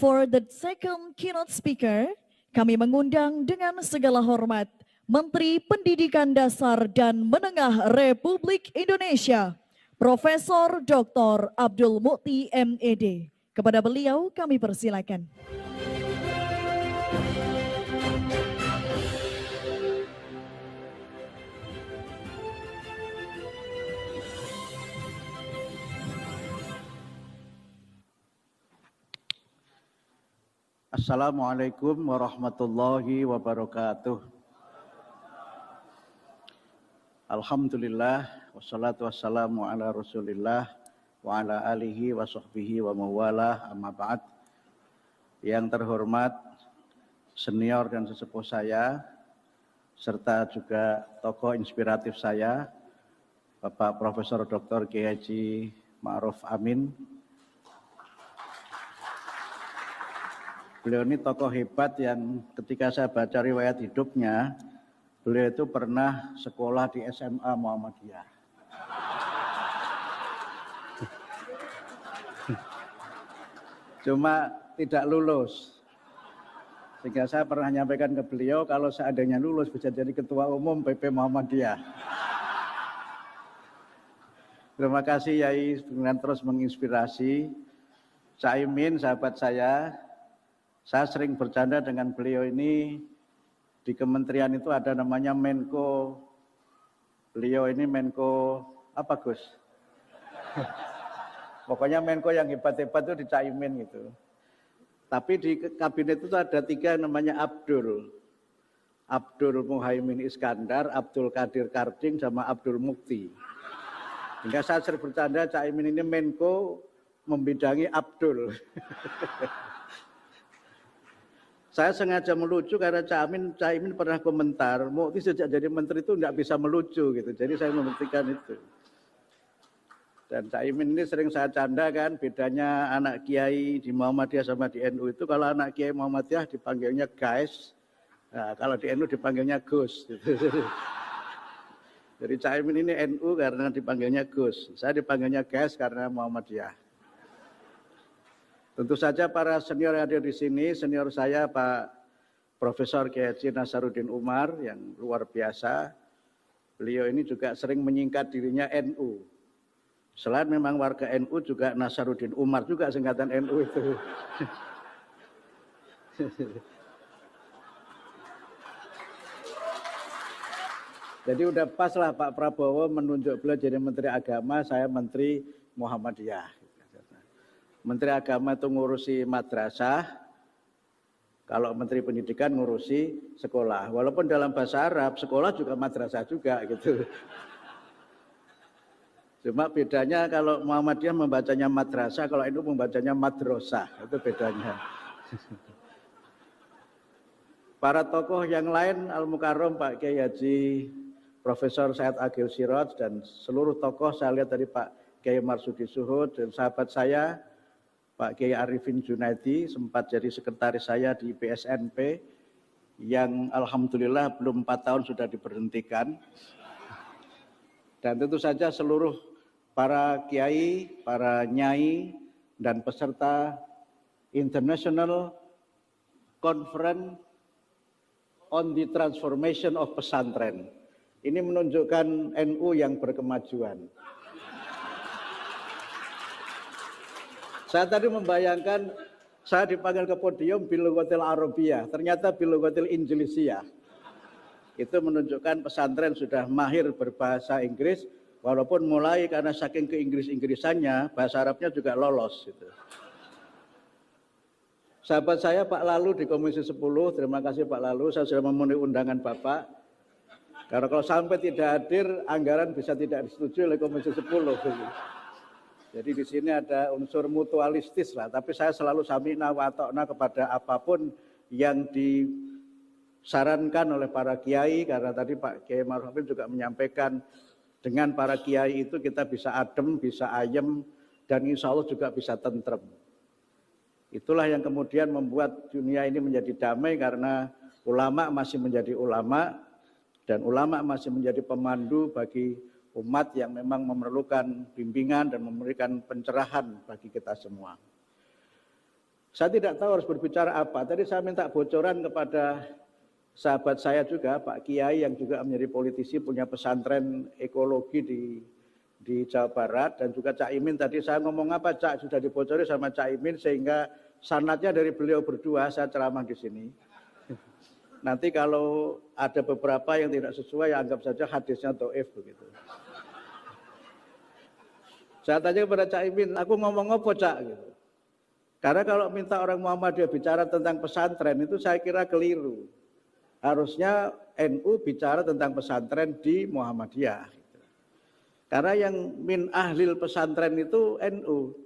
For the second keynote speaker, kami mengundang dengan segala hormat Menteri Pendidikan Dasar dan Menengah Republik Indonesia, Profesor Dr. Abdul Mukti MED. Kepada beliau kami persilakan. Assalamualaikum warahmatullahi wabarakatuh. Alhamdulillah, wassalatu wassalamu ala rasulillah wa ala alihi wa sahbihi wa mawalah, amma ba'd. Yang terhormat senior dan sesepuh saya, serta juga tokoh inspiratif saya, Bapak Profesor Dr. Kiai Haji Ma'ruf Amin. Beliau ini tokoh hebat yang ketika saya baca riwayat hidupnya, beliau itu pernah sekolah di SMA Muhammadiyah. Cuma tidak lulus. Sehingga saya pernah menyampaikan ke beliau, kalau seandainya lulus bisa jadi ketua umum PP Muhammadiyah. Terima kasih Yai dengan terus menginspirasi. Caimin sahabat saya sering bercanda dengan beliau ini. Di kementerian itu ada namanya Menko. Beliau ini Menko apa Gus? Pokoknya Menko yang hebat-hebat itu di Caimin gitu. Tapi di kabinet itu ada 3 namanya Abdul. Abdul Muhaimin Iskandar, Abdul Qadir Karding, sama Abdul Mukti. Hingga saya sering bercanda Caimin ini Menko membidangi Abdul. Saya sengaja melucu karena Caimin pernah komentar, Mukti sejak jadi menteri itu tidak bisa melucu gitu. Jadi saya membuktikan itu. Dan Caimin ini sering saya canda kan, bedanya anak kiai di Muhammadiyah sama di NU itu, kalau anak kiai Muhammadiyah dipanggilnya guys, nah, kalau di NU dipanggilnya Gus. Gitu. Jadi Caimin ini NU karena dipanggilnya Gus, saya dipanggilnya guys karena Muhammadiyah. Tentu saja para senior yang hadir di sini, senior saya Pak Profesor Kiai Haji Nasaruddin Umar yang luar biasa. Beliau ini juga sering menyingkat dirinya NU. Selain memang warga NU juga Nasaruddin Umar juga singkatan NU itu. Jadi udah pas lah Pak Prabowo menunjuk beliau jadi Menteri Agama, saya Menteri Muhammadiyah. Menteri Agama itu ngurusi madrasah, kalau Menteri Pendidikan ngurusi sekolah. Walaupun dalam bahasa Arab, sekolah juga madrasah juga gitu. Cuma bedanya kalau Muhammadiyah membacanya madrasah, kalau itu membacanya madrosah, itu bedanya. Para tokoh yang lain, Al-Mukarram Pak Kiai Haji Profesor Said Agil Siraj, dan seluruh tokoh saya lihat dari Pak Kiai Marsudi Suhud, dan sahabat saya, Pak Kiai Arifin Junaidi, sempat jadi sekretaris saya di BSNP, yang alhamdulillah belum 4 tahun sudah diberhentikan. Dan tentu saja seluruh para kiai, para nyai, dan peserta International Conference on the Transformation of Pesantren. Ini menunjukkan NU yang berkemajuan. Saya tadi membayangkan saya dipanggil ke podium bilughatil Arabiyah, ternyata bilughatil Injilisiyah. Itu menunjukkan pesantren sudah mahir berbahasa Inggris, walaupun mulai karena saking ke-Inggris-Inggrisannya, bahasa Arabnya juga lolos. Gitu. Sahabat saya Pak Lalu di Komisi 10, terima kasih Pak Lalu, saya sudah memenuhi undangan Bapak. Karena kalau sampai tidak hadir, anggaran bisa tidak disetujui oleh Komisi 10. Gitu. Jadi di sini ada unsur mutualistis lah, tapi saya selalu sami'na wa ata'na kepada apapun yang disarankan oleh para kiai, karena tadi Pak Kiai Ma'ruf Amin juga menyampaikan dengan para kiai itu kita bisa adem, bisa ayem, dan insya Allah juga bisa tentrem. Itulah yang kemudian membuat dunia ini menjadi damai, karena ulama masih menjadi ulama, dan ulama masih menjadi pemandu bagi umat yang memang memerlukan bimbingan dan memberikan pencerahan bagi kita semua. Saya tidak tahu harus berbicara apa. Tadi saya minta bocoran kepada sahabat saya juga, Pak Kiai yang juga menjadi politisi, punya pesantren ekologi di Jawa Barat, dan juga Cak Imin. Tadi saya ngomong apa, Cak, sudah dibocori sama Cak Imin, sehingga sanadnya dari beliau berdua, saya ceramah di sini. Nanti kalau ada beberapa yang tidak sesuai, ya anggap saja hadisnya dhaif begitu. Saya tanya kepada Cak Imin, aku ngomong apa, Cak? Gitu. Karena kalau minta orang Muhammadiyah bicara tentang pesantren itu saya kira keliru. Harusnya NU bicara tentang pesantren di Muhammadiyah. Karena yang min ahlil pesantren itu NU.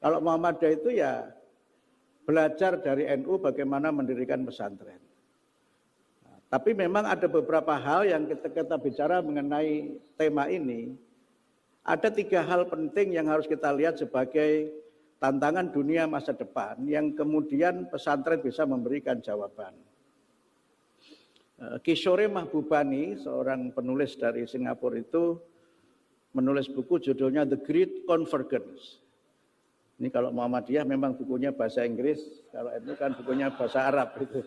Kalau Muhammadiyah itu ya belajar dari NU bagaimana mendirikan pesantren. Nah, tapi memang ada beberapa hal yang kita bicara mengenai tema ini. Ada 3 hal penting yang harus kita lihat sebagai tantangan dunia masa depan yang kemudian pesantren bisa memberikan jawaban. Kishore Mahbubani, seorang penulis dari Singapura itu menulis buku judulnya The Great Convergence. Ini kalau Muhammadiyah memang bukunya bahasa Inggris, kalau itu kan bukunya bahasa Arab itu.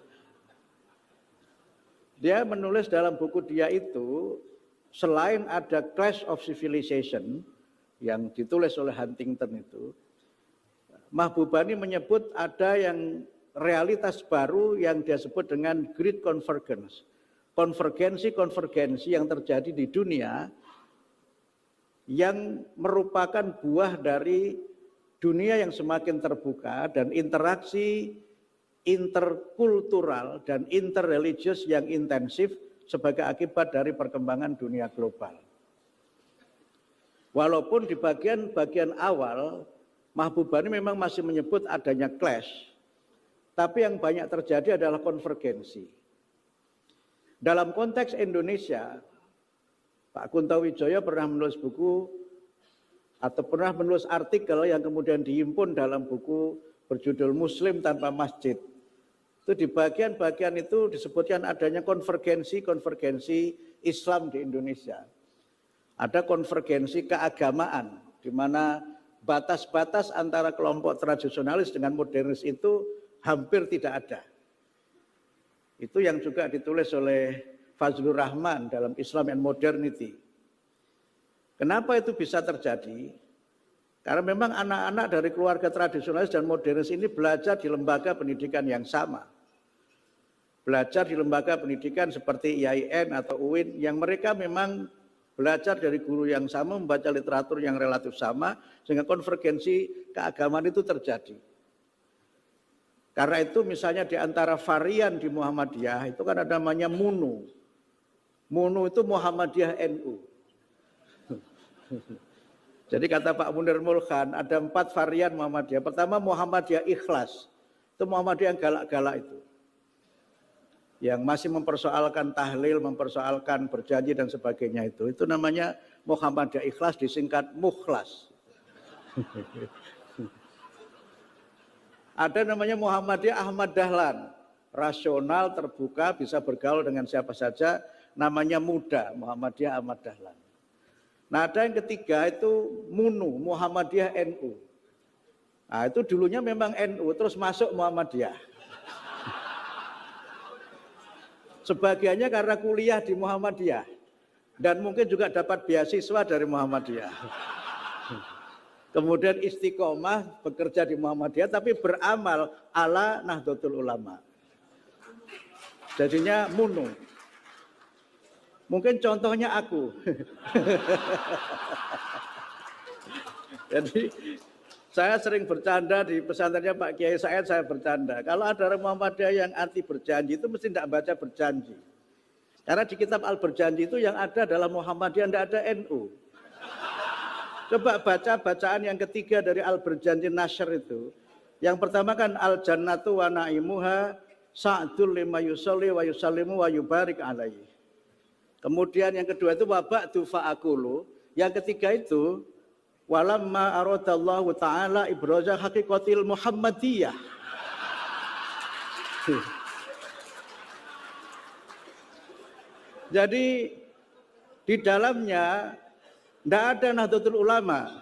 Dia menulis dalam buku dia itu, selain ada Clash of Civilization yang ditulis oleh Huntington itu, Mahbubani menyebut ada yang realitas baru yang dia sebut dengan Great Convergence. Konvergensi yang terjadi di dunia yang merupakan buah dari dunia yang semakin terbuka dan interaksi interkultural dan interreligious yang intensif sebagai akibat dari perkembangan dunia global. Walaupun di bagian awal Mahbubani memang masih menyebut adanya clash, tapi yang banyak terjadi adalah konvergensi. Dalam konteks Indonesia, Pak Kunto Wijoyo pernah menulis buku atau pernah menulis artikel yang kemudian dihimpun dalam buku berjudul Muslim Tanpa Masjid. Itu di bagian-bagian itu disebutkan adanya konvergensi Islam di Indonesia. Ada konvergensi keagamaan, di mana batas-batas antara kelompok tradisionalis dengan modernis itu hampir tidak ada. Itu yang juga ditulis oleh Fazlur Rahman dalam Islam and Modernity. Kenapa itu bisa terjadi? Karena memang anak-anak dari keluarga tradisionalis dan modernis ini belajar di lembaga pendidikan yang sama. Belajar di lembaga pendidikan seperti IAIN atau UIN yang mereka memang belajar dari guru yang sama, membaca literatur yang relatif sama, sehingga konvergensi keagamaan itu terjadi. Karena itu misalnya di antara varian di Muhammadiyah itu kan ada namanya MUNU. MUNU itu Muhammadiyah NU. Jadi kata Pak Munir Mulkhan ada 4 varian Muhammadiyah. Pertama Muhammadiyah Ikhlas, itu Muhammadiyah yang galak-galak itu. Yang masih mempersoalkan tahlil, mempersoalkan berjanji dan sebagainya itu. Itu namanya Muhammadiyah Ikhlas, disingkat Mukhlas. Ada namanya Muhammadiyah Ahmad Dahlan, rasional, terbuka, bisa bergaul dengan siapa saja, namanya muda, Muhammadiyah Ahmad Dahlan. Nah ada yang ketiga itu MUNU, Muhammadiyah NU. Nah itu dulunya memang NU, terus masuk Muhammadiyah. Sebagiannya karena kuliah di Muhammadiyah dan mungkin juga dapat beasiswa dari Muhammadiyah. Kemudian istiqomah bekerja di Muhammadiyah tapi beramal ala Nahdlatul Ulama. Jadinya MUNU. Mungkin contohnya aku. Jadi saya sering bercanda di pesantrennya Pak Kiai Said, saya bercanda. Kalau ada orang Muhammadiyah yang anti berjanji itu mesti tidak baca berjanji. Karena di kitab Al-Berjanji itu yang ada adalah Muhammadiyah, tidak ada NU. Coba baca bacaan yang ketiga dari Al-Berjanji Nashr itu. Yang pertama kan Al-Jannatu wa na'imuha sa'dul lima yusolli wa yusallimu wa yubarik alaihi. Kemudian yang kedua itu wa ba'du fa'akulu. Yang ketiga itu walamma aradallahu ta'ala ibraza haqiqatil Muhammadiyah. Jadi di dalamnya tidak ada Nahdlatul Ulama.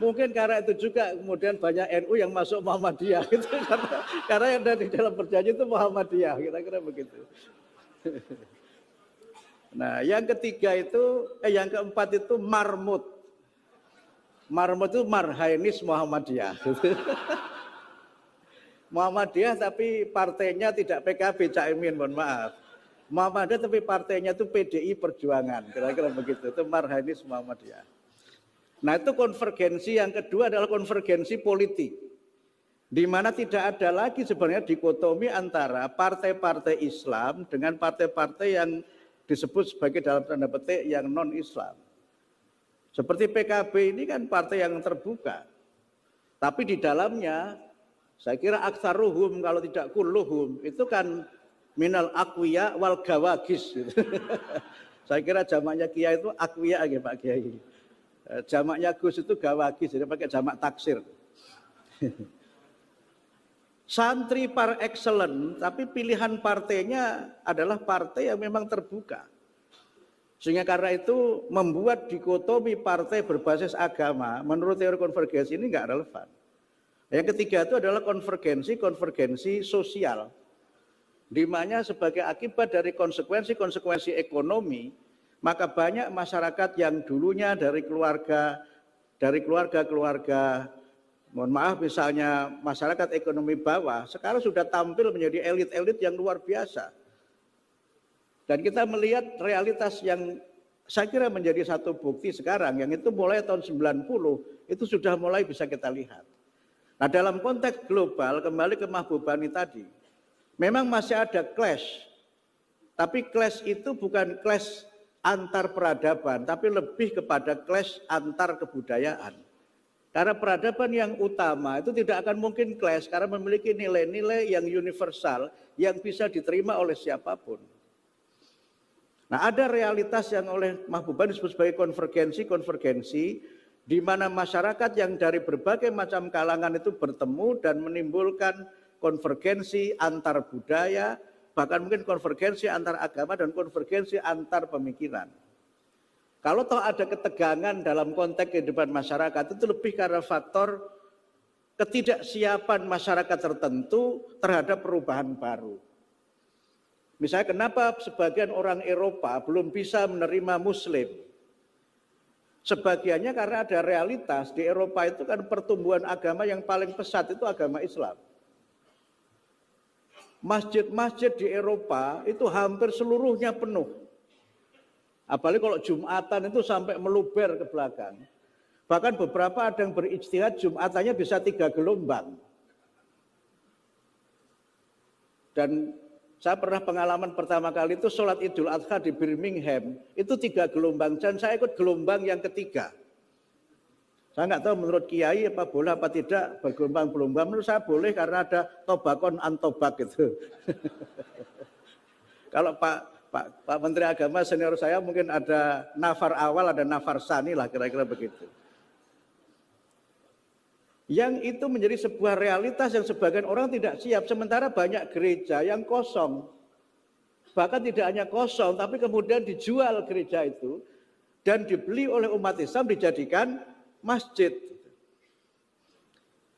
Mungkin karena itu juga kemudian banyak NU yang masuk Muhammadiyah gitu, karena yang ada di dalam perjanjian itu Muhammadiyah, kira-kira begitu. Nah, yang ketiga itu, yang keempat itu marmut. Marmut itu marhainis Muhammadiyah. Muhammadiyah tapi partainya tidak PKB, Caimin, mohon maaf. Muhammadiyah tapi partainya itu PDI Perjuangan, kira-kira begitu. Itu marhainis Muhammadiyah. Nah, itu konvergensi yang kedua adalah konvergensi politik. Di mana tidak ada lagi sebenarnya dikotomi antara partai-partai Islam dengan partai-partai yang disebut sebagai dalam tanda petik yang non-Islam. Seperti PKB ini kan partai yang terbuka. Tapi di dalamnya saya kira aksaruhum kalau tidak kulluhum itu kan minal aqwiya wal gawagis gitu. Saya kira jamaknya Kiai itu aqwiya ya Pak Kiai. Jamaknya Gus itu gawagis, jadi pakai jamak taksir. Santri par excellence, tapi pilihan partainya adalah partai yang memang terbuka. Sehingga karena itu membuat dikotomi partai berbasis agama menurut teori konvergensi ini nggak relevan. Yang ketiga itu adalah konvergensi sosial. Di mana sebagai akibat dari konsekuensi ekonomi, maka banyak masyarakat yang dulunya dari keluarga, mohon maaf misalnya masyarakat ekonomi bawah, sekarang sudah tampil menjadi elit-elit yang luar biasa. Dan kita melihat realitas yang saya kira menjadi satu bukti sekarang, yang itu mulai tahun 90 itu sudah mulai bisa kita lihat. Nah, dalam konteks global, kembali ke Mahbubani tadi, memang masih ada clash, tapi clash itu bukan clash antar peradaban, tapi lebih kepada clash antar kebudayaan. Karena peradaban yang utama itu tidak akan mungkin clash karena memiliki nilai-nilai yang universal yang bisa diterima oleh siapapun. Nah, ada realitas yang oleh Mahbubani disebut sebagai konvergensi di mana masyarakat yang dari berbagai macam kalangan itu bertemu dan menimbulkan konvergensi antar budaya, bahkan mungkin konvergensi antar agama dan konvergensi antar pemikiran. Kalau toh ada ketegangan dalam konteks kehidupan masyarakat itu lebih karena faktor ketidaksiapan masyarakat tertentu terhadap perubahan baru. Misalnya kenapa sebagian orang Eropa belum bisa menerima Muslim? Sebagiannya karena ada realitas di Eropa itu kan pertumbuhan agama yang paling pesat itu agama Islam. Masjid-masjid di Eropa itu hampir seluruhnya penuh. Apalagi kalau Jumatan itu sampai meluber ke belakang. Bahkan beberapa ada yang berijtihad Jumatannya bisa 3 gelombang. Dan saya pernah pengalaman pertama kali itu sholat Idul Adha di Birmingham, itu 3 gelombang, dan saya ikut gelombang yang ketiga. Saya nggak tahu menurut Kiai apa boleh apa tidak bergelombang-gelombang, menurut saya boleh karena ada tobakon antobak gitu. Kalau Pak Menteri Agama senior saya mungkin ada nafar awal, ada nafar sani lah kira-kira begitu. Yang itu menjadi sebuah realitas yang sebagian orang tidak siap, sementara banyak gereja yang kosong. Bahkan tidak hanya kosong, tapi kemudian dijual gereja itu dan dibeli oleh umat Islam dijadikan masjid.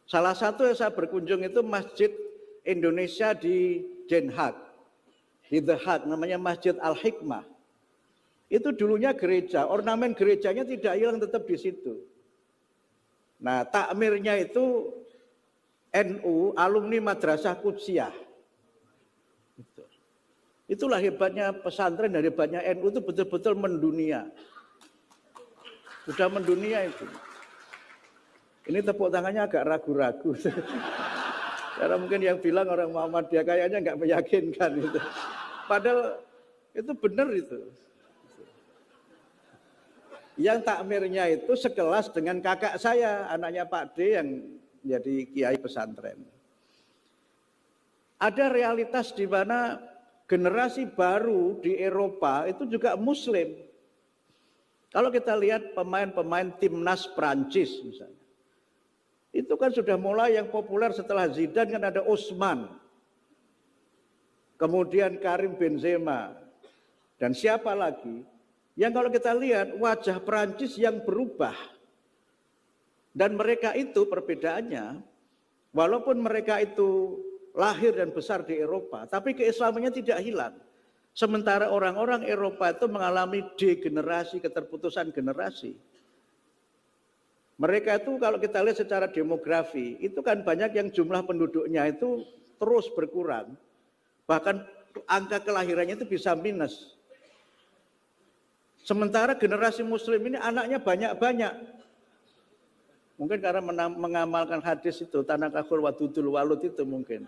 Salah satu yang saya berkunjung itu Masjid Indonesia di Den Haag, di The Haag, namanya Masjid Al-Hikmah. Itu dulunya gereja, ornamen gerejanya tidak hilang, tetap di situ. Nah, takmirnya itu NU, alumni Madrasah Qudsiyah. Itulah hebatnya pesantren dan hebatnya NU itu betul-betul mendunia. Sudah mendunia itu. Ini tepuk tangannya agak ragu-ragu. Karena mungkin yang bilang orang Muhammadiyah kayaknya nggak meyakinkan itu. Padahal itu benar itu. Yang takmirnya itu sekelas dengan kakak saya, anaknya Pak D yang jadi kiai pesantren. Ada realitas di mana generasi baru di Eropa itu juga Muslim. Kalau kita lihat pemain-pemain timnas Prancis misalnya, itu kan sudah mulai yang populer setelah Zidane kan ada Osman, kemudian Karim Benzema, dan siapa lagi? Yang kalau kita lihat wajah Prancis yang berubah. Dan mereka itu perbedaannya, walaupun mereka itu lahir dan besar di Eropa, tapi keislamannya tidak hilang. Sementara orang-orang Eropa itu mengalami degenerasi, keterputusan generasi. Mereka itu kalau kita lihat secara demografi, itu kan banyak yang jumlah penduduknya itu terus berkurang. Bahkan angka kelahirannya itu bisa minus. Sementara generasi muslim ini anaknya banyak-banyak. Mungkin karena mengamalkan hadis itu, tanakahul wadudul walud itu mungkin.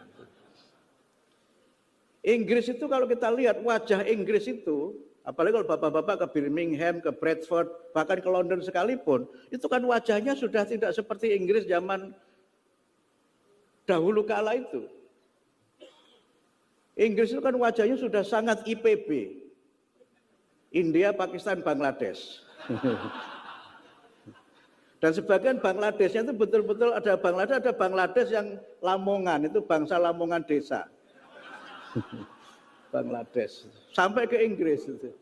Inggris itu kalau kita lihat wajah Inggris itu, apalagi kalau bapak-bapak ke Birmingham, ke Bradford, bahkan ke London sekalipun, itu kan wajahnya sudah tidak seperti Inggris zaman dahulu kala itu. Inggris itu kan wajahnya sudah sangat IPB. India, Pakistan, Bangladesh. Dan sebagian Bangladeshnya itu betul-betul ada Bangladesh yang Lamongan, itu bangsa Lamongan desa. Bangladesh. Sampai ke Inggris itu.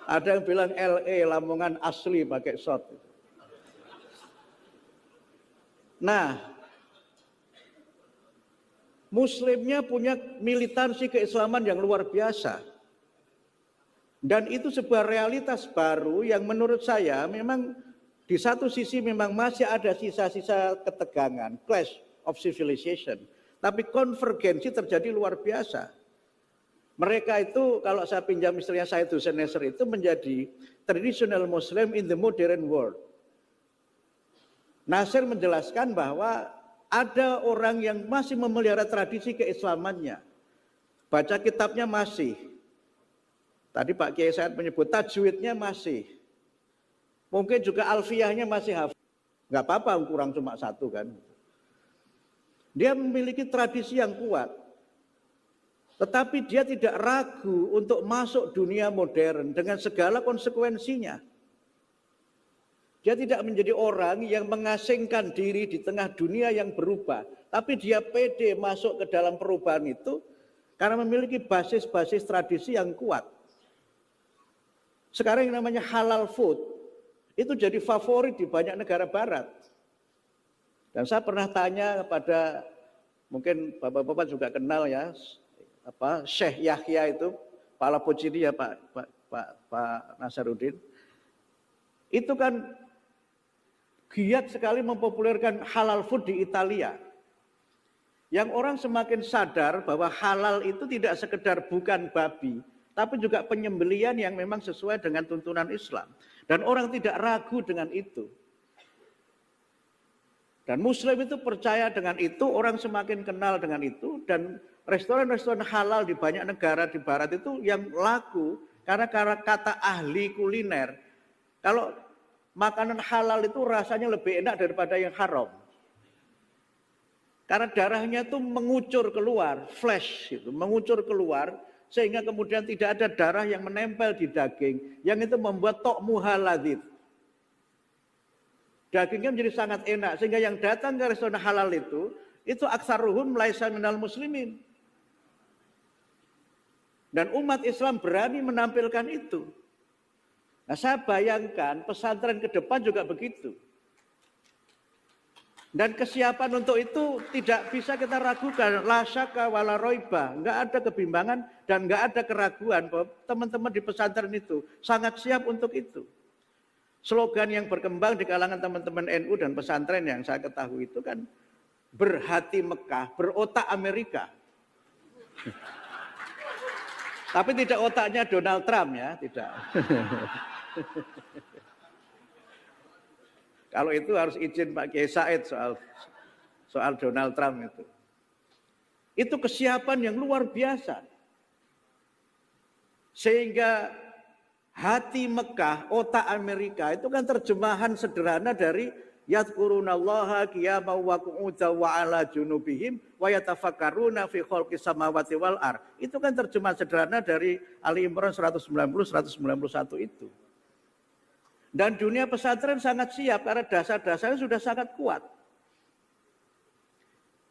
Ada yang bilang LA, Lamongan asli pakai shot. Nah, Muslimnya punya militansi keislaman yang luar biasa. Dan itu sebuah realitas baru yang menurut saya memang di satu sisi memang masih ada sisa-sisa ketegangan, clash of civilization. Tapi konvergensi terjadi luar biasa. Mereka itu kalau saya pinjam istilahnya Said Hussein Nasr itu menjadi traditional Muslim in the modern world. Nasir menjelaskan bahwa ada orang yang masih memelihara tradisi keislamannya. Baca kitabnya masih. Tadi Pak Kiai Said menyebut tajwidnya masih. Mungkin juga alfiyahnya masih hafal. Enggak apa-apa kurang cuma satu kan. Dia memiliki tradisi yang kuat. Tetapi dia tidak ragu untuk masuk dunia modern dengan segala konsekuensinya. Dia tidak menjadi orang yang mengasingkan diri di tengah dunia yang berubah. Tapi dia pede masuk ke dalam perubahan itu karena memiliki basis-basis tradisi yang kuat. Sekarang yang namanya halal food itu jadi favorit di banyak negara barat. Dan saya pernah tanya kepada, mungkin bapak-bapak juga kenal ya, Syekh Yahya itu, Pala Pocini ya Pak Nasaruddin. Itu kan giat sekali mempopulerkan halal food di Italia. Yang orang semakin sadar bahwa halal itu tidak sekedar bukan babi, tapi juga penyembelian yang memang sesuai dengan tuntunan Islam. Dan orang tidak ragu dengan itu. Dan Muslim itu percaya dengan itu, orang semakin kenal dengan itu, dan restoran-restoran halal di banyak negara di barat itu yang laku, karena kata ahli kuliner, kalau makanan halal itu rasanya lebih enak daripada yang haram. Karena darahnya itu mengucur keluar, flash itu, mengucur keluar, sehingga kemudian tidak ada darah yang menempel di daging, yang itu membuat tokmuha ladzidz. Dagingnya menjadi sangat enak, sehingga yang datang ke restoran halal itu aksaruhum laisa minal muslimin. Dan umat Islam berani menampilkan itu. Nah, saya bayangkan pesantren ke depan juga begitu. Dan kesiapan untuk itu tidak bisa kita ragukan. La syaka wala roiba. Enggak ada kebimbangan dan enggak ada keraguan bahwa teman-teman di pesantren itu sangat siap untuk itu. Slogan yang berkembang di kalangan teman-teman NU dan pesantren yang saya ketahui itu kan berhati Mekah, berotak Amerika. Tapi tidak otaknya Donald Trump ya, tidak. Kalau itu harus izin Pak Kiai Said soal Donald Trump itu. Itu kesiapan yang luar biasa. Sehingga hati Mekah, otak Amerika itu kan terjemahan sederhana dari yadhkurunallaha qiyaman wa qu'udan wa 'ala junubihim wa yatafakkaruna fi khalqis samawati wal ardh. Itu kan terjemahan sederhana dari Ali Imran 190 191 itu. Dan dunia pesantren sangat siap karena dasar-dasarnya sudah sangat kuat.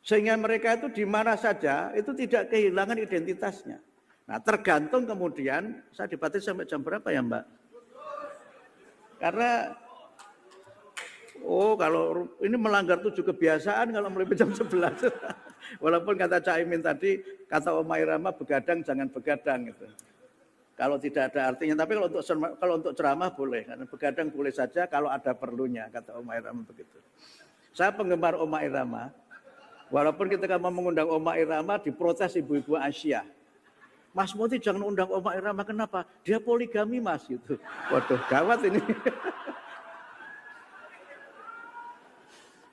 Sehingga mereka itu di mana saja itu tidak kehilangan identitasnya. Nah, tergantung kemudian, saya dibatasi sampai jam berapa ya Mbak? Karena Oh, kalau ini melanggar 7 kebiasaan kalau mulai jam 11. Walaupun kata Cak Imin tadi, kata Oma Irama begadang jangan begadang gitu. Kalau tidak ada artinya, tapi kalau untuk ceramah boleh, karena begadang boleh saja kalau ada perlunya, kata Oma Irama begitu. Saya penggemar Oma Irama, walaupun ketika mau mengundang Oma Irama diprotes ibu-ibu Asia. Mas Muti jangan undang Oma Irama, kenapa? Dia poligami mas gitu. Waduh, gawat ini.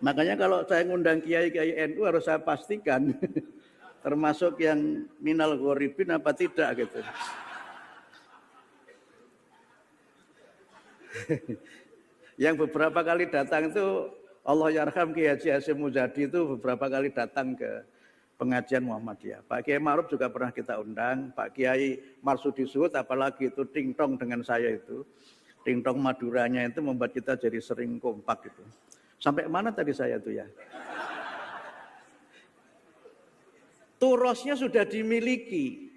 Makanya kalau saya ngundang kiai-kiai NU harus saya pastikan termasuk yang minal ghoribin apa tidak gitu. Yang beberapa kali datang itu Allah yarham Kiai Haji Hasyim Muzadi itu beberapa kali datang ke pengajian Muhammadiyah. Pak Kiai Ma'ruf juga pernah kita undang, Pak Kiai Marsudi Suhud apalagi itu tingtong dengan saya itu. Tingtong Maduranya itu membuat kita jadi sering kompak gitu. Sampai mana tadi saya tuh ya? Turosnya sudah dimiliki.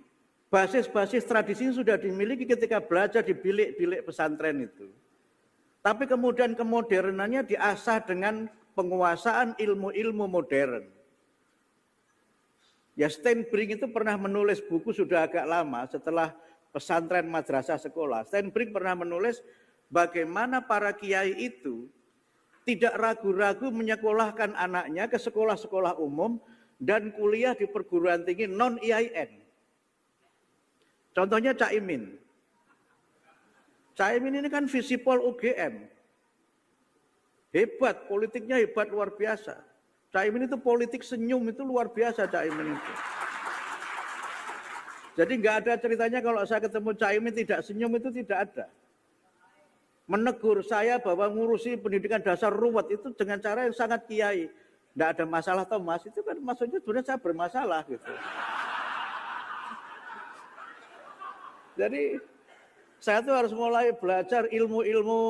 Basis-basis tradisinya sudah dimiliki ketika belajar di bilik-bilik pesantren itu. Tapi kemudian kemodernannya diasah dengan penguasaan ilmu-ilmu modern. Ya Steinbrink itu pernah menulis buku sudah agak lama setelah pesantren madrasah sekolah. Steinbrink pernah menulis bagaimana para kiai itu tidak ragu-ragu menyekolahkan anaknya ke sekolah-sekolah umum dan kuliah di perguruan tinggi non-IAIN. Contohnya Cak Imin. Cak Imin ini kan visipol UGM. Hebat, politiknya hebat luar biasa. Cak Imin itu politik senyum itu luar biasa Cak Imin itu. Jadi nggak ada ceritanya kalau saya ketemu Cak Imin tidak senyum itu tidak ada. Menegur saya bahwa ngurusi pendidikan dasar ruwet itu dengan cara yang sangat kiai. Tidak ada masalah toh mas, itu kan maksudnya sebenarnya saya bermasalah gitu. Jadi saya tuh harus mulai belajar ilmu-ilmu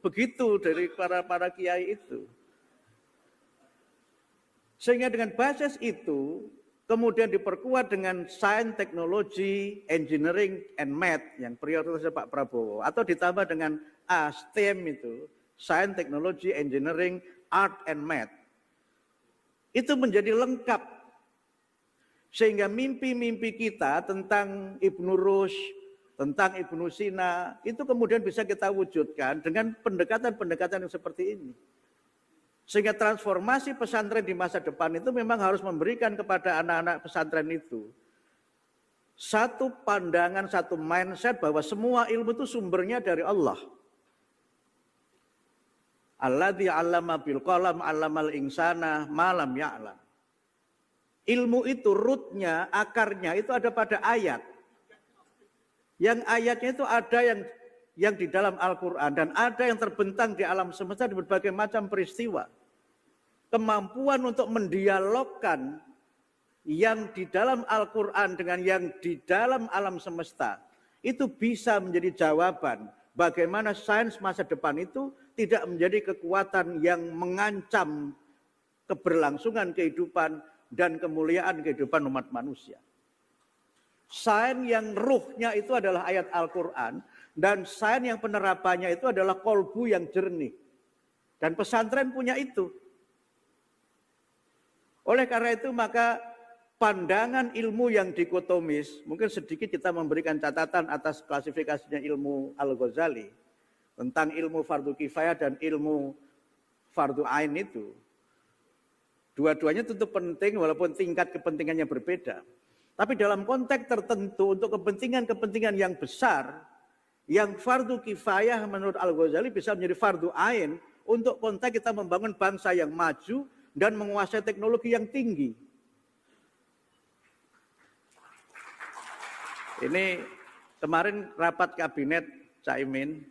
begitu dari para kiai itu. Sehingga dengan basis itu kemudian diperkuat dengan sains, teknologi, engineering, and math yang prioritasnya Pak Prabowo. Atau ditambah dengan STEM itu, sains, teknologi, engineering, art, and math. Itu menjadi lengkap. Sehingga mimpi-mimpi kita tentang Ibnu Rushd, tentang Ibnu Sina, itu kemudian bisa kita wujudkan dengan pendekatan-pendekatan yang seperti ini. Sehingga transformasi pesantren di masa depan itu memang harus memberikan kepada anak-anak pesantren itu satu pandangan, satu mindset bahwa semua ilmu itu sumbernya dari Allah. Alladzi 'allama bil qalam 'allamal insana ma lam ya'lam. Ilmu itu rootnya, akarnya itu ada pada ayat. Yang ayatnya itu ada yang di dalam Al-Quran dan ada yang terbentang di alam semesta di berbagai macam peristiwa. Kemampuan untuk mendialogkan yang di dalam Al-Quran dengan yang di dalam alam semesta itu bisa menjadi jawaban bagaimana sains masa depan itu tidak menjadi kekuatan yang mengancam keberlangsungan kehidupan dan kemuliaan kehidupan umat manusia. Sains yang ruhnya itu adalah ayat Al-Quran dan sains yang penerapannya itu adalah kolbu yang jernih. Dan pesantren punya itu. Oleh karena itu maka pandangan ilmu yang dikotomis, mungkin sedikit kita memberikan catatan atas klasifikasinya ilmu Al-Ghazali tentang ilmu fardu kifayah dan ilmu fardu ain itu. Dua-duanya tentu penting walaupun tingkat kepentingannya berbeda. Tapi dalam konteks tertentu untuk kepentingan-kepentingan yang besar, yang fardu kifayah menurut Al-Ghazali bisa menjadi fardu ain untuk konteks kita membangun bangsa yang maju dan menguasai teknologi yang tinggi. Ini kemarin rapat kabinet Caimin,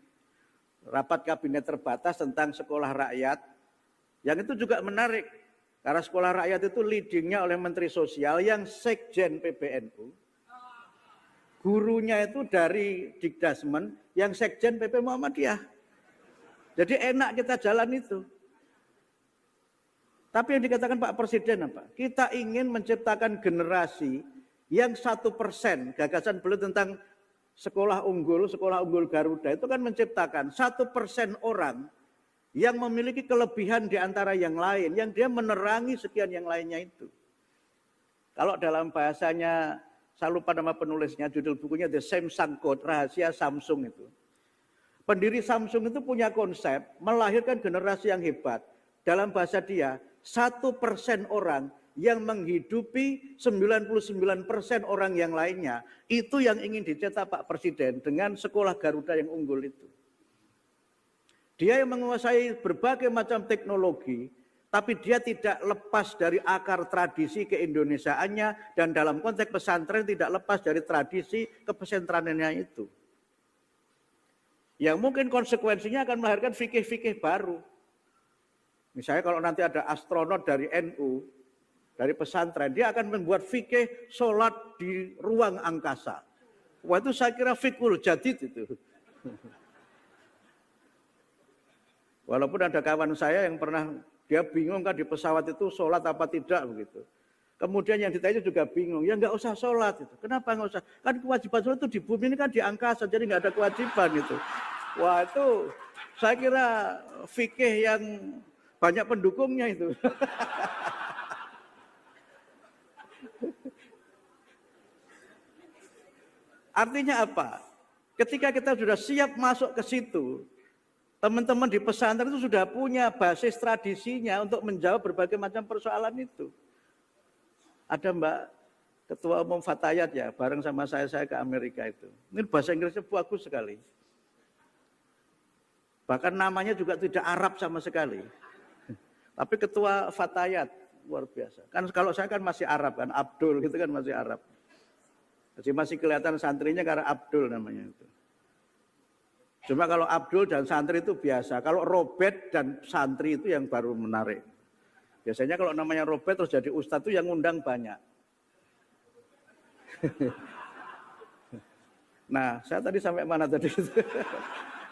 rapat kabinet terbatas tentang sekolah rakyat, yang itu juga menarik. Karena sekolah rakyat itu leadingnya oleh Menteri Sosial yang Sekjen PBNU. Gurunya itu dari Dikdasmen yang Sekjen PP Muhammadiyah. Jadi enak kita jalan itu. Tapi yang dikatakan Pak Presiden apa? Kita ingin menciptakan generasi yang 1%, gagasan beliau tentang sekolah unggul Garuda itu kan menciptakan 1% orang yang memiliki kelebihan di antara yang lain, yang dia menerangi sekian yang lainnya itu. Kalau dalam bahasanya, saya lupa nama penulisnya, judul bukunya The Samsung Code, Rahasia Samsung itu. Pendiri Samsung itu punya konsep melahirkan generasi yang hebat. Dalam bahasa dia, 1% orang yang menghidupi 99% orang yang lainnya, itu yang ingin dicetak Pak Presiden dengan sekolah Garuda yang unggul itu. Dia yang menguasai berbagai macam teknologi, tapi dia tidak lepas dari akar tradisi keindonesiaannya, dan dalam konteks pesantren tidak lepas dari tradisi kepesantrenannya itu. Yang mungkin konsekuensinya akan melahirkan fikih-fikih baru. Misalnya kalau nanti ada astronot dari NU, dari pesantren, dia akan membuat fikih sholat di ruang angkasa. Wah, itu saya kira fikul jadid itu. Walaupun ada kawan saya yang pernah, dia bingung kan di pesawat itu sholat apa tidak begitu. Kemudian yang ditanya juga bingung, ya nggak usah sholat itu. Kenapa nggak usah? Kan kewajiban sholat itu di bumi ini kan di angkasa, jadi nggak ada kewajiban itu. Wah, itu saya kira fikih yang banyak pendukungnya itu. Artinya apa? Ketika kita sudah siap masuk ke situ, teman-teman di pesantren itu sudah punya basis tradisinya untuk menjawab berbagai macam persoalan itu. Ada Mbak Ketua Umum Fatayat ya, bareng sama saya ke Amerika itu. Ini bahasa Inggrisnya bagus sekali. Bahkan namanya juga tidak Arab sama sekali. Tapi Ketua Fatayat, luar biasa. Kan kalau saya kan masih Arab kan, Abdul gitu kan masih Arab. Jadi masih kelihatan santrinya karena Abdul namanya itu. Cuma kalau Abdul dan santri itu biasa. Kalau Robert dan santri itu yang baru menarik. Biasanya kalau namanya Robert terus jadi ustadz itu yang ngundang banyak. Nah, saya tadi sampai mana tadi?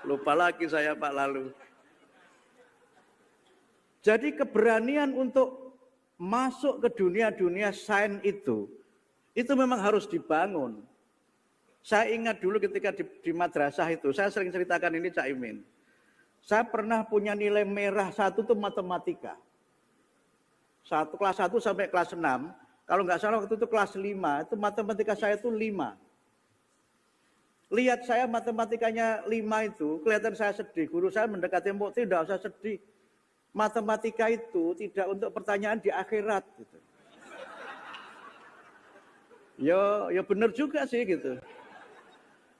Lupa lagi saya Pak lalu. Jadi keberanian untuk masuk ke dunia-dunia sains itu memang harus dibangun. Saya ingat dulu ketika di madrasah itu, saya sering ceritakan ini Cak Imin. Saya pernah punya nilai merah 1 itu matematika. Kelas 1 sampai kelas 6, kalau nggak salah waktu itu kelas 5, itu matematika saya itu 5. Lihat saya matematikanya 5 itu, kelihatan saya sedih. Guru saya mendekati, "Mbok, tidak usah sedih. Matematika itu tidak untuk pertanyaan di akhirat." Gitu. Ya benar juga sih gitu.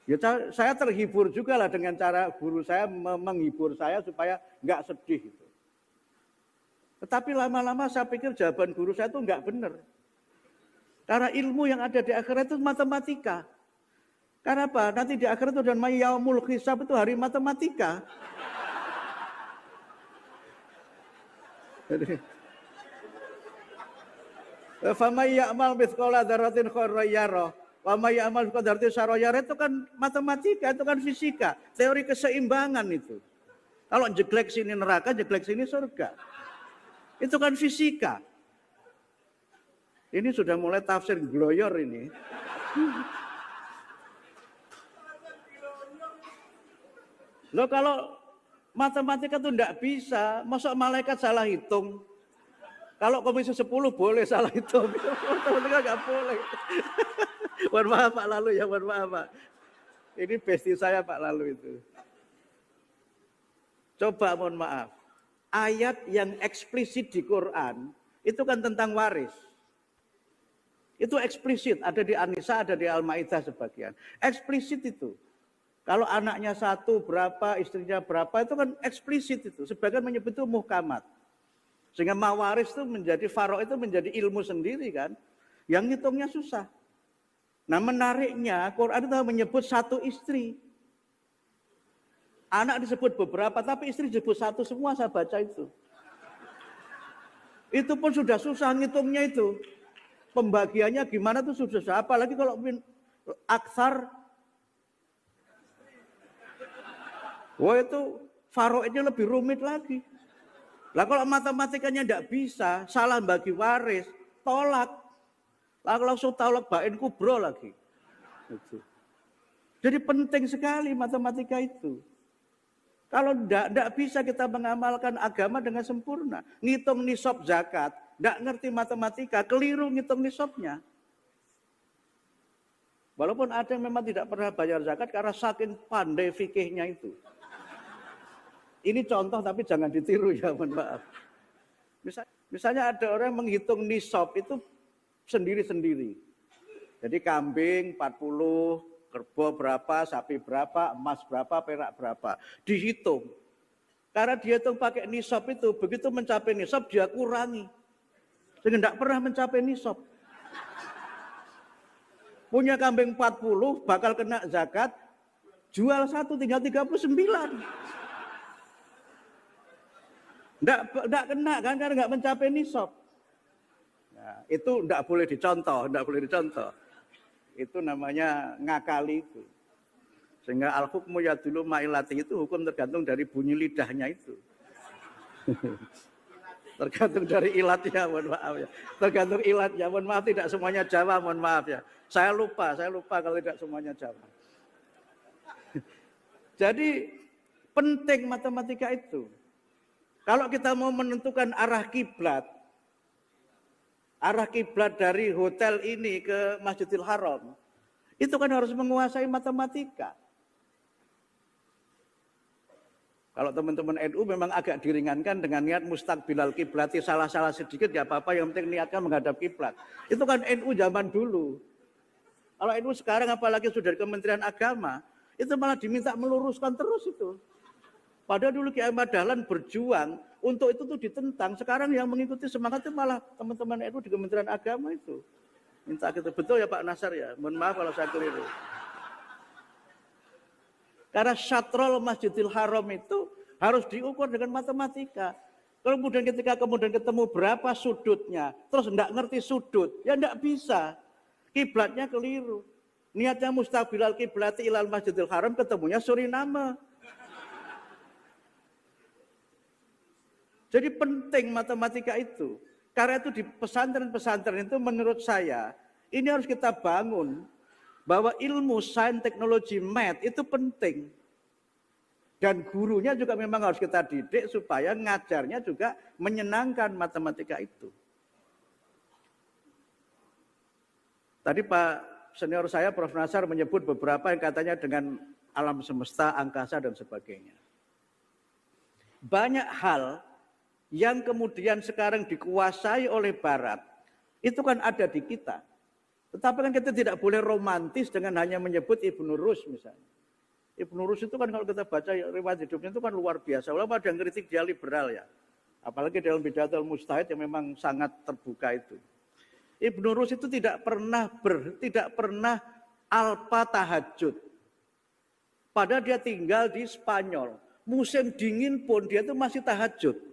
Ya, saya terhibur juga lah dengan cara guru saya menghibur saya supaya nggak sedih gitu. Tetapi lama-lama saya pikir jawaban guru saya itu nggak benar. Karena ilmu yang ada di akhirat itu matematika. Karena apa? Nanti di akhirat itu dan yaumul hisab itu hari matematika. Jadi, "Faman ya'mal mithqala dzarratin khairan yarah. Wa may ya'mal mithqala dzarratin syarran yarah." Itu kan matematika, itu kan fisika, teori keseimbangan itu. Kalau jeglek sini neraka, jeglek sini surga. Itu kan fisika. Ini sudah mulai tafsir gloyor ini. Loh, kalau matematika itu enggak bisa, masa malaikat salah hitung? Kalau komisi 10 boleh salah hitung, matematika enggak boleh. Mohon maaf Pak Lalu ya, mohon maaf Pak. Ini bestie saya Pak Lalu itu. Coba mohon maaf, ayat yang eksplisit di Quran, itu kan tentang waris. Itu eksplisit, ada di An-Nisa, ada di Al-Maidah sebagian. Eksplisit itu. Kalau anaknya 1 berapa, istrinya berapa, itu kan eksplisit itu. Sebagian menyebut itu muhkamat. Sehingga mawaris itu menjadi, faro itu menjadi ilmu sendiri kan. Yang ngitungnya susah. Nah menariknya, Quran itu menyebut 1 istri. Anak disebut beberapa, tapi istri disebut 1 semua, saya baca itu. Itu pun sudah susah ngitungnya itu. Pembagiannya gimana tuh susah. Apalagi kalau aksar. Wah itu faroidnya lebih rumit lagi. Lah kalau matematikanya tidak bisa, salah bagi waris, tolak. Lalu langsung tolak bain kubro lagi. Jadi penting sekali matematika itu. Kalau tidak bisa kita mengamalkan agama dengan sempurna. Ngitung nisab zakat, tidak ngerti matematika, keliru ngitung nisabnya. Walaupun ada yang memang tidak pernah bayar zakat karena saking pandai fikihnya itu. Ini contoh tapi jangan ditiru ya, mohon maaf. Misalnya ada orang menghitung nisab itu sendiri-sendiri. Jadi kambing 40, kerbau berapa, sapi berapa, emas berapa, perak berapa. Dihitung. Karena dihitung pakai nisab itu, begitu mencapai nisab dia kurangi. Sehingga tidak pernah mencapai nisab. Punya kambing 40, bakal kena zakat, jual satu tinggal 39. Tidak kena kan, karena nggak mencapai nisab. Nah, itu tidak boleh dicontoh, tidak boleh dicontoh. Itu namanya ngakali itu. Sehingga al-hukmu yadulu ma'ilati itu hukum tergantung dari bunyi lidahnya itu. Tergantung dari ilatnya, mohon maaf ya. Tergantung ilatnya, mohon maaf tidak semuanya Jawa, mohon maaf ya. Saya lupa kalau tidak semuanya Jawa. Jadi penting matematika itu. Kalau kita mau menentukan arah kiblat dari hotel ini ke Masjidil Haram, itu kan harus menguasai matematika. Kalau teman-teman NU memang agak diringankan dengan niat mustaqbilal kiblati, salah-salah sedikit ya apa-apa, yang penting niatnya menghadap kiblat. Itu kan NU zaman dulu. Kalau NU sekarang apalagi sudah di Kementerian Agama, itu malah diminta meluruskan terus itu. Padahal dulu Kiai Ahmad Dahlan berjuang untuk itu tuh ditentang. Sekarang yang mengikuti semangat itu malah teman-teman NU di Kementerian Agama itu. Minta gitu. Betul ya Pak Nasar ya? Mohon maaf kalau saya keliru. Karena syatrol Masjidil Haram itu harus diukur dengan matematika. Kemudian ketika ketemu berapa sudutnya, terus enggak ngerti sudut, ya enggak bisa. Kiblatnya keliru. Niatnya mustaqbilal kiblati ilal Masjidil Haram, ketemunya Suriname. Jadi penting matematika itu. Karena itu di pesantren-pesantren itu menurut saya, ini harus kita bangun. Bahwa ilmu sains, teknologi, math itu penting. Dan gurunya juga memang harus kita didik supaya ngajarnya juga menyenangkan matematika itu. Tadi Pak senior saya, Prof. Nasar menyebut beberapa yang katanya dengan alam semesta, angkasa, dan sebagainya. Banyak hal yang kemudian sekarang dikuasai oleh Barat, itu kan ada di kita. Tetapi kan kita tidak boleh romantis dengan hanya menyebut Ibnu Rus misalnya. Ibnu Rus itu kan kalau kita baca riwayat hidupnya itu kan luar biasa. Walaupun ada yang kritik dia liberal ya. Apalagi dalam Bidatul Mujtahid yang memang sangat terbuka itu. Ibnu Rus itu tidak pernah alpa tahajud. Padahal dia tinggal di Spanyol. Musim dingin pun dia itu masih tahajud.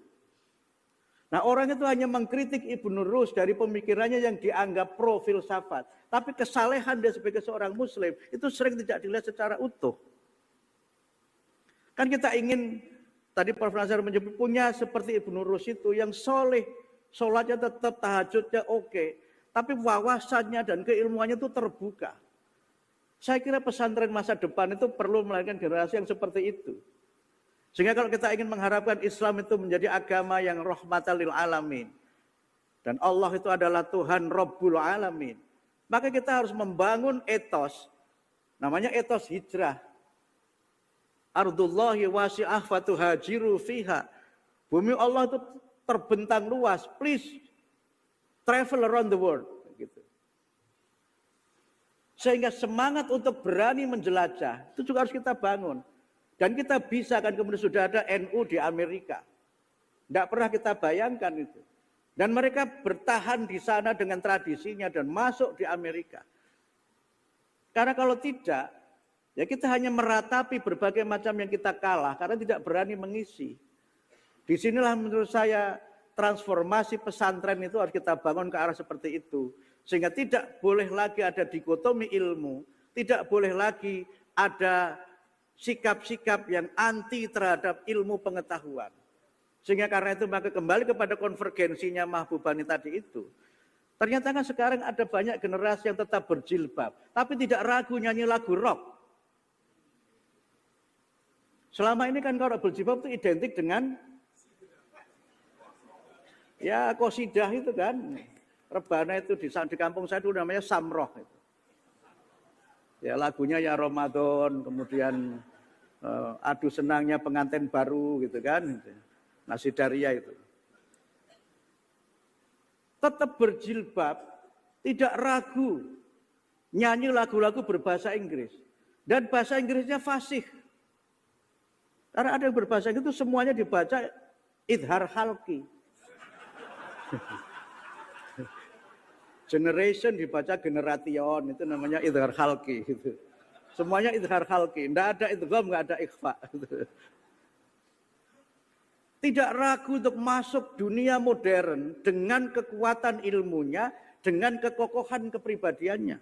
Nah orang itu hanya mengkritik Ibnu Rus dari pemikirannya yang dianggap pro filsafat. Tapi kesalehan dia sebagai seorang muslim itu sering tidak dilihat secara utuh. Kan kita ingin, tadi Prof. Nasar menyebut punya seperti Ibnu Rus itu yang soleh. Sholatnya tetap, tahajudnya oke. Tapi wawasannya dan keilmuannya itu terbuka. Saya kira pesantren masa depan itu perlu melahirkan generasi yang seperti itu. Sehingga kalau kita ingin mengharapkan Islam itu menjadi agama yang rahmatan lil alamin. Dan Allah itu adalah Tuhan Rabbul Alamin. Maka kita harus membangun etos. Namanya etos hijrah. Ardullahi wasi'ah fatuhajiru fiha. Bumi Allah itu terbentang luas. Please travel around the world. Gitu. Sehingga semangat untuk berani menjelajah. Itu juga harus kita bangun. Dan kita bisa kan kemudian sudah ada NU di Amerika. Tidak pernah kita bayangkan itu. Dan mereka bertahan di sana dengan tradisinya dan masuk di Amerika. Karena kalau tidak, ya kita hanya meratapi berbagai macam yang kita kalah karena tidak berani mengisi. Disinilah menurut saya transformasi pesantren itu harus kita bangun ke arah seperti itu. Sehingga tidak boleh lagi ada dikotomi ilmu, tidak boleh lagi ada sikap-sikap yang anti terhadap ilmu pengetahuan. Sehingga karena itu maka kembali kepada konvergensinya Mahbubani tadi itu. Ternyata kan sekarang ada banyak generasi yang tetap berjilbab, tapi tidak ragu nyanyi lagu rock. Selama ini kan kalau berjilbab itu identik dengan ya qosidah itu kan. Rebana itu di kampung saya dulu namanya samroh. Ya lagunya ya Ramadan, kemudian adu senangnya pengantin baru gitu kan. Nasidaria itu. Tetap berjilbab, tidak ragu nyanyi lagu-lagu berbahasa Inggris. Dan bahasa Inggrisnya fasih. Karena ada yang berbahasa Inggris itu semuanya dibaca idhar halki. Generation dibaca generation, itu namanya idhar halki. Gitu. Semuanya idhar halki, tidak ada idgham, nggak ada ikhfa. Gitu. Tidak ragu untuk masuk dunia modern dengan kekuatan ilmunya, dengan kekokohan kepribadiannya.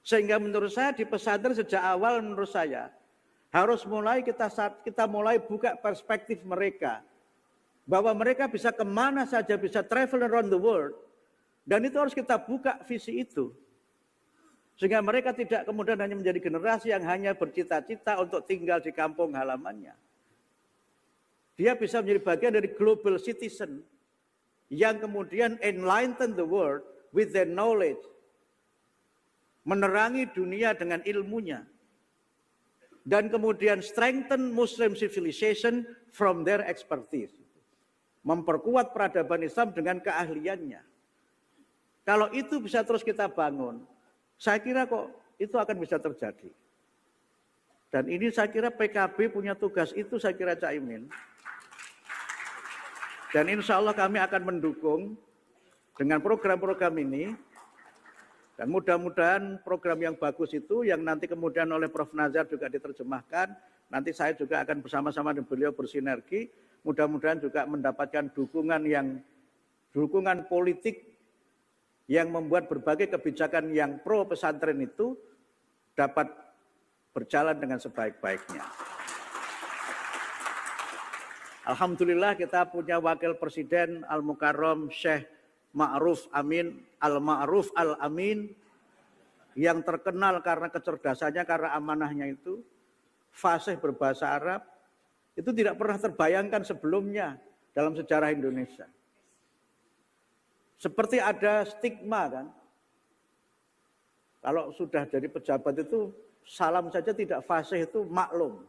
Sehingga menurut saya di pesantren sejak awal menurut saya harus mulai kita mulai buka perspektif mereka. Bahwa mereka bisa kemana saja, bisa travel around the world. Dan itu harus kita buka visi itu. Sehingga mereka tidak kemudian hanya menjadi generasi yang hanya bercita-cita untuk tinggal di kampung halamannya. Dia bisa menjadi bagian dari global citizen yang kemudian enlighten the world with their knowledge. Menerangi dunia dengan ilmunya. Dan kemudian strengthen Muslim civilization from their expertise. Memperkuat peradaban Islam dengan keahliannya. Kalau itu bisa terus kita bangun, saya kira kok itu akan bisa terjadi. Dan ini saya kira PKB punya tugas itu, saya kira Cak Imin. Dan insya Allah kami akan mendukung dengan program-program ini. Dan mudah-mudahan program yang bagus itu yang nanti kemudian oleh Prof. Nazar juga diterjemahkan. Nanti saya juga akan bersama-sama dengan beliau bersinergi. Mudah-mudahan juga mendapatkan dukungan politik yang membuat berbagai kebijakan yang pro pesantren itu dapat berjalan dengan sebaik-baiknya. Alhamdulillah kita punya Wakil Presiden Al-Mukarram Syekh Ma'ruf Amin Al-Ma'ruf Al-Amin yang terkenal karena kecerdasannya, karena amanahnya itu, fasih berbahasa Arab, itu tidak pernah terbayangkan sebelumnya dalam sejarah Indonesia. Seperti ada stigma kan, kalau sudah jadi pejabat itu salam saja tidak fasih itu maklum.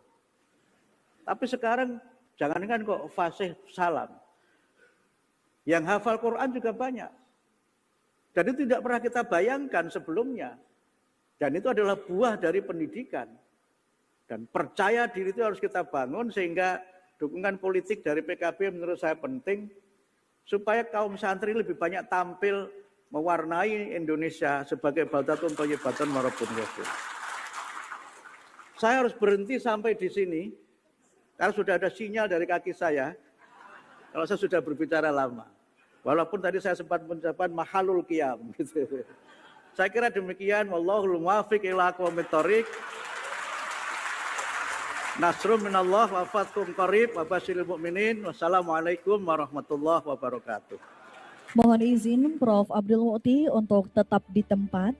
Tapi sekarang jangankan kok fasih salam. Yang hafal Quran juga banyak. Dan itu tidak pernah kita bayangkan sebelumnya. Dan itu adalah buah dari pendidikan. Dan percaya diri itu harus kita bangun sehingga dukungan politik dari PKB menurut saya penting. Supaya kaum santri lebih banyak tampil mewarnai Indonesia sebagai baldatun thayyibatun wa rabbun ghafur. Saya harus berhenti sampai di sini. Karena sudah ada sinyal dari kaki saya. Kalau saya sudah berbicara lama. Walaupun tadi saya sempat mengucapkan mahalul qiyam gitu. Saya kira demikian, wallahul muwaffiq ila aqwamit thoriq. Nasrum minallah wa fathun qarib wa basyiril mu'minin. Wassalamualaikum warahmatullahi wabarakatuh. Mohon izin Prof. Abdul Mu'ti untuk tetap di tempat.